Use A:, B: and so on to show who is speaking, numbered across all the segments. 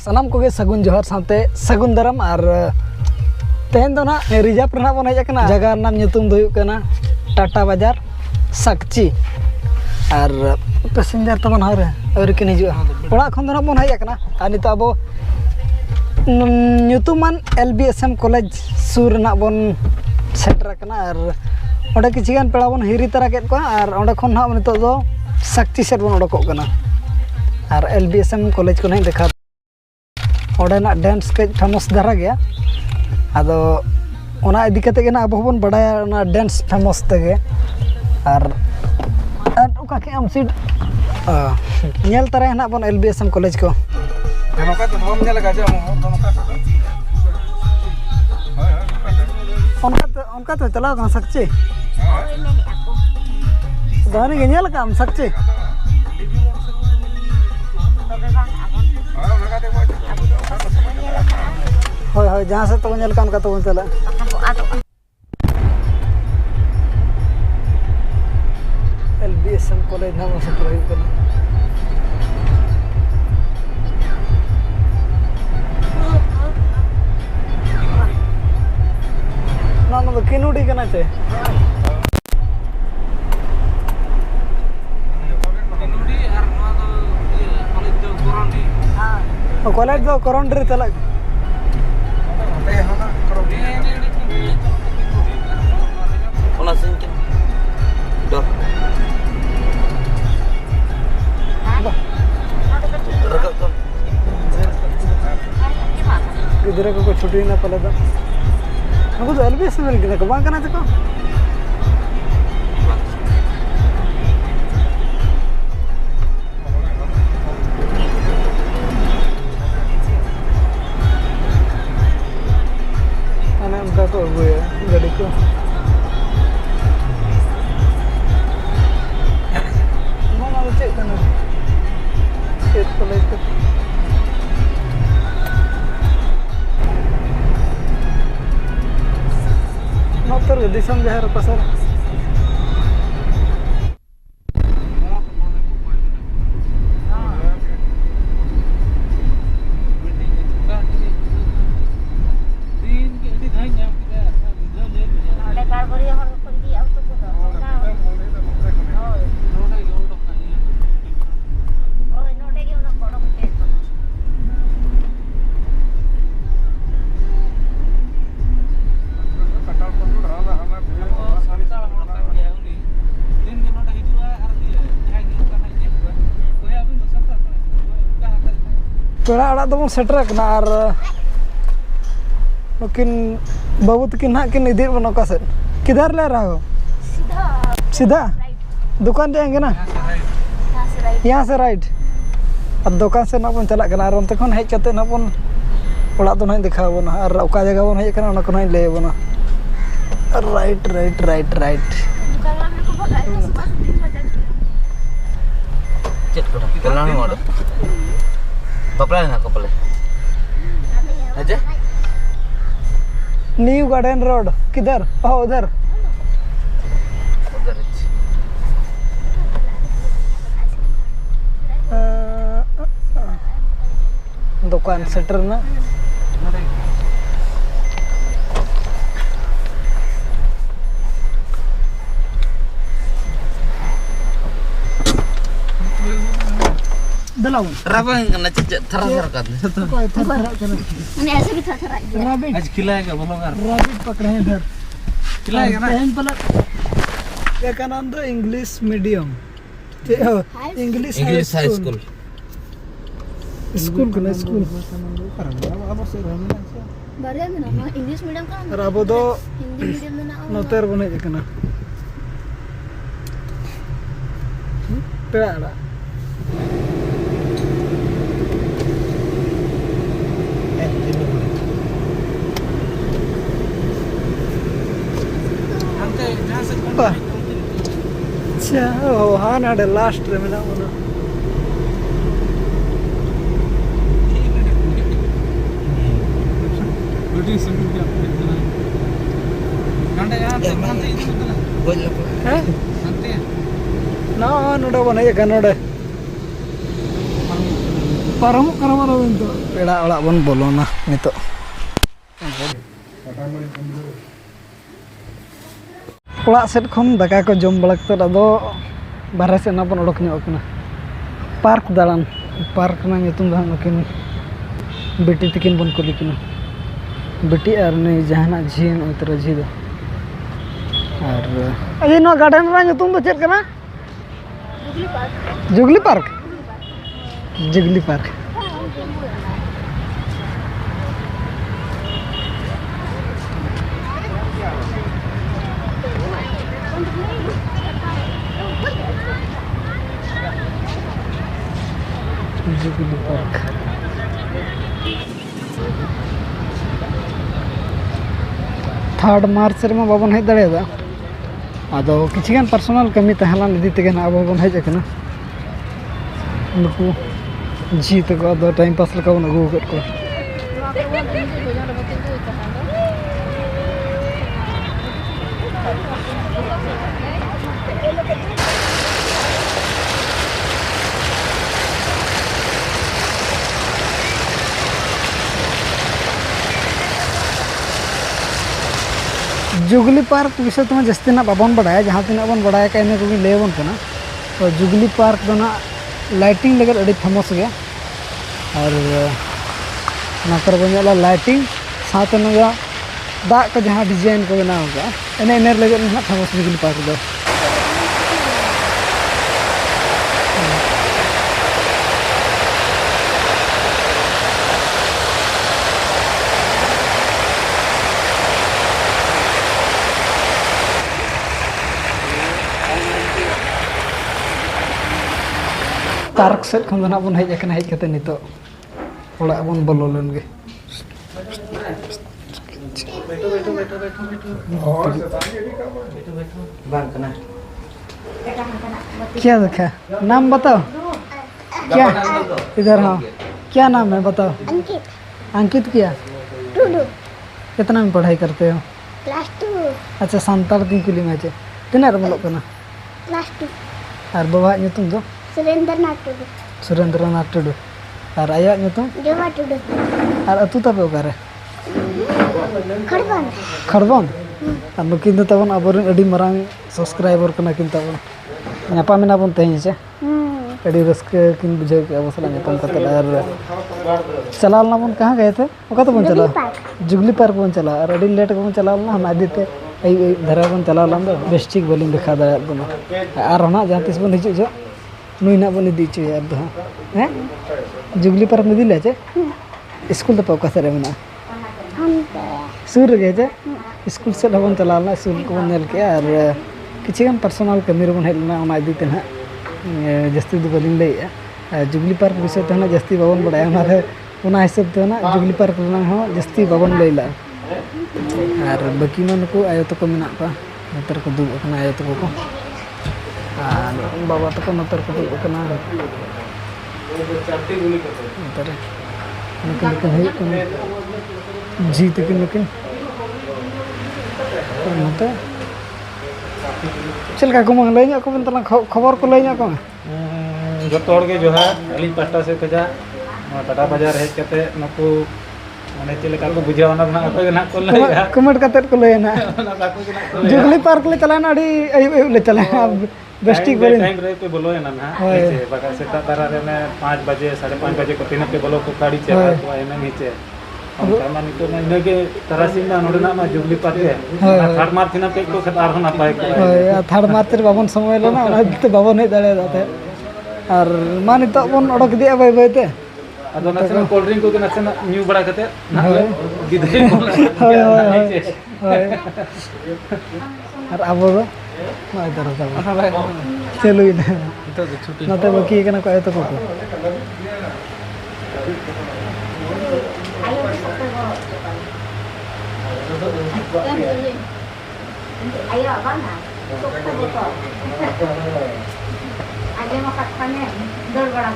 A: सानाम को सगुन जोहर साथे सगुन दाराम और तेहन दो ना रिजर्व रना बन हेजना जगह नाम nyutum दो हुयुग कना टाटा बाजार साकची और पैसेंजर तो बन हरे और किन हिजुआ ओड़ा खन दो ना बन हेजना और नितो अब nyutuman LBSM कॉलेज सुर ना बन सेटर कना और ओडे किछिगान पेड़ा बन हिरी तरा केत को और ओडे खन ना नितो दो साकची सेट बन ओडकोग कना और LBSM कॉलेज को नहीं देखा ओडेना डांस के फेमस धारा गया आदो ओना इदी कते के ना अब बन बडाया ओना डांस फेमस तेगे और ओका के हम सीट नेल तरा ना बन LBSM कॉलेज को
B: नोका तो हम नेल गा जे
A: उनका तो चला ना सकचे दानी के नेल का हम सकचे होय होय जहाँ से तो नेल काम का तो चला LBSM कॉलेज नाम से ट्राई करना ना ना तो किनुडी करना चाहिए कॉलेज दो कोरोंडरी चला
C: Ona singkin. Dah. Rekap kan.
A: गिदरा को छुट्टी ना पले तो हमको तो LBSM मिल गया कबां करना था अने उनका को गाड़ी को motor disam jahar pasar पेड़ा अड़ा दबन सेटर कना और लेकिन बाबू तकिन ना किन इधर बन का सेट किधर ले रहा हो सीधा दुकान जाएंगे ना यहाँ से राइट अब दुकान से ना बन चला कना और उनते खन हेज कते ना बन ओड़ा तो नहीं दिखा बना और ओका जगह बन हेज कना ना को नहीं ले बना right right right right
C: Cek ko. Kailangan mo ado. Kapala na kapala. Aja?
A: New garden road किधर उधर
C: Udah.
A: दुकान सेटर ना दलाऊं
C: Raba kena cecek terang kan.
D: ini ऐसे भी थरथरा
A: रैबिट
B: आज खिलाएगा बोलो यार
A: रैबिट पकड़े हैं इधर
B: खिलाएगा ना
A: पहन पलट क्या का नाम दो English medium English
C: English high school.
A: School को ना स्कूल
D: बारे में ना इंग्लिश मीडियम का
A: और अब दो
D: हिंदी मीडियम में ना
A: नोतेर बने कना पेड़ा अच्छा हाँ ना लास्ट रे मेरा बोला ना नोडे बने नोडे पारमोग कना मानो तो पेड़ा ओड़ा बन बोलोना नितो ओड़ा सेट खन दाका को जम बड़ा कते अदो बाहर से ना बन ओडक ᱧᱚᱜ कना पार्क दालान पार्क ना ᱧᱩᱛᱩᱢ ᱫᱚ ᱱᱩᱠᱤᱱ बेटी तकिन बन कुली किना बेटी और ने जहाना झी उतर झी दो और अजे नो गार्डन रा ᱧᱩᱛᱩᱢ दो चेक कना जुगली पार्क जुगली पार्क जुगली पार्क 3 मार्च रे बाबन हेज दाड़ेदा आदो किछिगान पर्सनल कमी तहलान इदी तेगे ना बाबन हेज अकना नुकु जी तको आदो टाइम पास लका बन अगु कट को जुगली पार्क विषय तुम्हें जस्ती ना बाबन बड़ा जहाँ तीन बन बड़ा इन को लेबन करना तो जुगली पार्क दो ना लाइटिंग लगे अड़ी फेमस गया और नाकर बन लाइटिंग साथ दाग को जहाँ डिजाइन को बनाव का इन लगे ना फेमस जुगली पार्क दो पार्क सेट खन ना बन हेज हेज कते नितो ओड़ा बन बोलो लेन गे क्या देखा नाम बताओ क्या इधर हाँ क्या नाम है बताओ
D: अंकित
A: अंकित क्या
D: टुडू
A: कितना में पढ़ाई करते हो
D: क्लास 2
A: अच्छा सांताल की कुली में चे तीन बोलो करना
D: क्लास 2
A: और बाबा ᱧᱩᱛᱩᱢ दो
D: सुरेंद्रनाथ टुडू
A: और आया ᱧᱩᱛᱩᱢ
D: देवा टुडू
A: और अतु तबे ओकारे
D: खड़बन
A: खड़बन और नुकिन दो तबन अबोरन अडी मरांग सब्सक्राइबर कना किन तबन ᱧᱟᱯᱟᱢ ᱢᱮᱱᱟ ᱵᱚᱱ ᱛᱮᱦᱮᱧ ᱪᱮ अडी रस्के किन बुझे के अब सला ᱧᱟᱯᱟᱢ कते और चलाल ना बन कहां गए थे ओका तो बन चला जुगली पार्क बन चला और अडी लेट को बन चला ना हम आदि ते आई धरा बन चला लाम दो बेस्टिक बलिंग देखा दा बन और ना जहां तिस बन हिजु जो नुई ना बन दी चे यार दो हैं जुगली पार्क में दिले चे स्कूल तो पका सरे मना
D: हम
A: सुर गे चे स्कूल से बन चला ना स्कूल को नेल के और किछिगान पर्सनल कमी रे बन हेलना ओना इदी ते ना जस्ती दो बलिंग ले जुगली पार्क विषय ते ना जस्ती बाबन बड़ा ना रे ओना हिसाब ते ना जुगली पार्क ना हो जस्ती बाबन लेला और बाकी मन को आयो तो को मिना पा नतर को दुब कना आयो तो को और बाबा तो को नतर को दुब कना नतर लेकिन है जीत के लेकिन नतर चल का को मंग लेኛ को बन तला खबर को लेኛ को
B: जो के जो है अली पास्टा से खजा टाटा बाजार हेज कते नको माने चलेका को बुझाव ना अको ना को लेया
A: कमेंट कते को लेना जुगली पार्क ले चला ना अड़ी अयु ले चला बेस्टिक बोले
B: टाइम रे पे बोलो ना ना नीचे बका से तारा रे में 5 बजे 5:30 बजे को तीन पे बोलो को गाड़ी चला तो एने नीचे हम माने तो ने के तरासिना नोडना ना जुगली पार्क है थर्ड मार्च ना पे को खत आर ना पाए
A: थर्ड मार्च रे बाबन समय लेना ओना ते बाबन हे दाड़े दाते और माने तो बन ओडक दिया बाय बाय ते
B: अदो नसे कोल्ड ड्रिंक को नसे न्यू बड़ा कते ना गिदे
A: और अब ना इधर चलो इधर
B: तो छुट्टी
A: ना तो बाकी कना को तो को
D: ayo bana aja makan panen dor bड़ा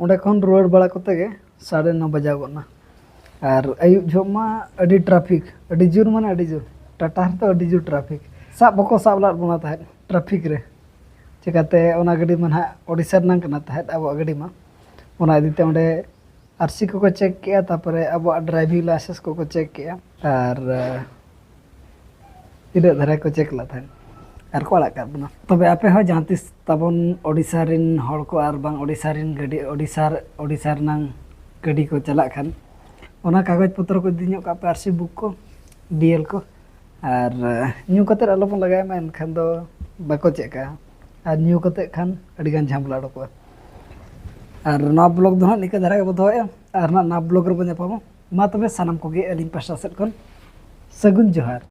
A: ओंडे खन रुआड़ बड़ा कते गे 9:30 बजा गना ᱟᱨ ᱟᱹᱭᱩᱵ ᱡᱚᱦᱚᱜ ᱢᱟ ᱟᱹᱰᱤ ᱴᱨᱟᱯᱷᱤᱠ, ᱟᱹᱰᱤ ᱡᱳᱨ ᱢᱟᱱᱮ ᱟᱹᱰᱤ ᱡᱳर ᱴᱟᱴᱟ ᱨᱮᱛᱚ ᱟᱹᱰᱤ ᱡᱳर ᱴᱨᱟᱯᱷᱤक ᱥᱟᱵ ᱵᱟᱠᱚ ᱥᱟᱵ ᱞᱟᱫ ᱵᱚᱱᱟ ᱛᱟᱦᱮᱸᱫ ᱴᱨᱟᱯᱷᱤक ᱨᱮ ᱪᱤᱠᱟᱹᱛᱮ ᱚᱱᱟ ᱜᱟᱹᱰᱤ ᱢᱟ ᱱᱟᱦᱟᱜ ᱳᱰᱤᱥᱟ ᱨᱮᱱᱟᱜ ᱠᱟᱱᱟ ᱛᱟᱦᱮᱸᱫ ᱟᱵᱚᱣᱟᱜ ᱜᱟᱹᱰᱤ ᱢᱟ ᱚᱱᱟ ᱤᱫᱤᱛᱮ ᱚᱸᱰे ᱟᱨᱥᱤ ᱠᱚᱠᱚ ᱪᱮᱠ ᱠᱮᱜᱼᱟ ᱛᱟᱨᱯᱚᱨᱮ ᱟᱵᱚᱣᱟᱜ ᱰᱨᱟइविंग लाइसेंस ᱠᱚᱠᱚ ᱪᱮᱠ ᱠᱮᱜᱼᱟ ᱟᱨ ᱤᱱᱟᱹᱜ ᱫᱷᱟᱨᱟ ᱠᱚ ᱪᱮᱠ ᱞᱮᱫ ᱛᱟᱦᱮᱸᱫ ᱟᱨ ᱠᱚ ᱟᱲᱟᱜ ᱠᱟᱜ ᱵᱚᱱᱟ ᱛᱚᱵᱮ ᱟᱯᱮ ᱦᱚᱸ ᱡᱟᱦᱟᱸ ᱛᱤᱥ ᱛᱟᱵᱚᱱ ᱳᱰᱤᱥᱟ ᱨᱮᱱ ᱦᱚᱲ ᱠᱚ ᱟᱨ ᱵᱟᱝ ᱳᱰᱤᱥᱟ ᱨᱮᱱ ᱜᱟᱹᱰᱤ ᱳᱰᱤᱥᱟ ᱨᱮᱱᱟᱝ ᱜᱟᱹᱰᱤ ᱠᱚ ᱪᱟᱞᱟᱜ ᱠᱷᱟᱱ ᱚᱱᱟ ᱠᱟᱜᱚᱡᱽ ᱯᱚᱛᱨᱚ ᱠᱚ ᱤᱫᱤ ᱧᱚᱜ ᱠᱟᱜ ᱯᱮ ᱟᱨᱥᱤ ᱵᱩᱠ ᱠᱚ ᱰᱤएल ᱠᱚ ᱟᱨ ᱧᱩ ᱠᱟᱛᱮᱫ ᱟᱞᱚᱵᱚᱱ ᱞᱟᱜᱟᱭ ᱢᱟ ᱮᱱᱠᱷᱟᱱ ᱫᱚ ᱵᱟᱠᱚ ᱪᱮᱠ ᱠᱟᱜᱼᱟ ᱟᱨ ᱧᱩ ᱠᱟᱛᱮᱫ ᱠᱷᱟᱱ ᱟᱹᱰᱤᱜᱟᱱ ঝামেলা ᱩᱰᱩᱠᱚᱜᱼᱟ ᱟᱨ ᱱᱚᱣᱟ ᱵᱞᱚᱜ ᱫᱚ ᱦᱟᱸᱜ ᱱᱤᱝᱠᱟᱹ ᱫᱷᱟᱨᱟ ᱜᱮᱵᱚ ᱫᱚᱦᱚᱭᱮᱜᱼᱟ ᱟᱨ ᱱᱚᱣᱟ ᱵᱞᱚᱜ ᱨᱮᱵᱚᱱ ᱧᱟᱯᱟᱢᱟ ᱢᱟ ᱛᱚᱵᱮ ᱥᱟᱱᱟᱢ ᱠᱚᱜᱮ ᱟᱹᱞᱤᱧ ᱯᱟᱥᱴᱟ ᱥᱮᱫ ᱠᱷᱚᱱ ᱥᱟᱹᱜᱩᱱ ᱡᱚᱦᱟᱨ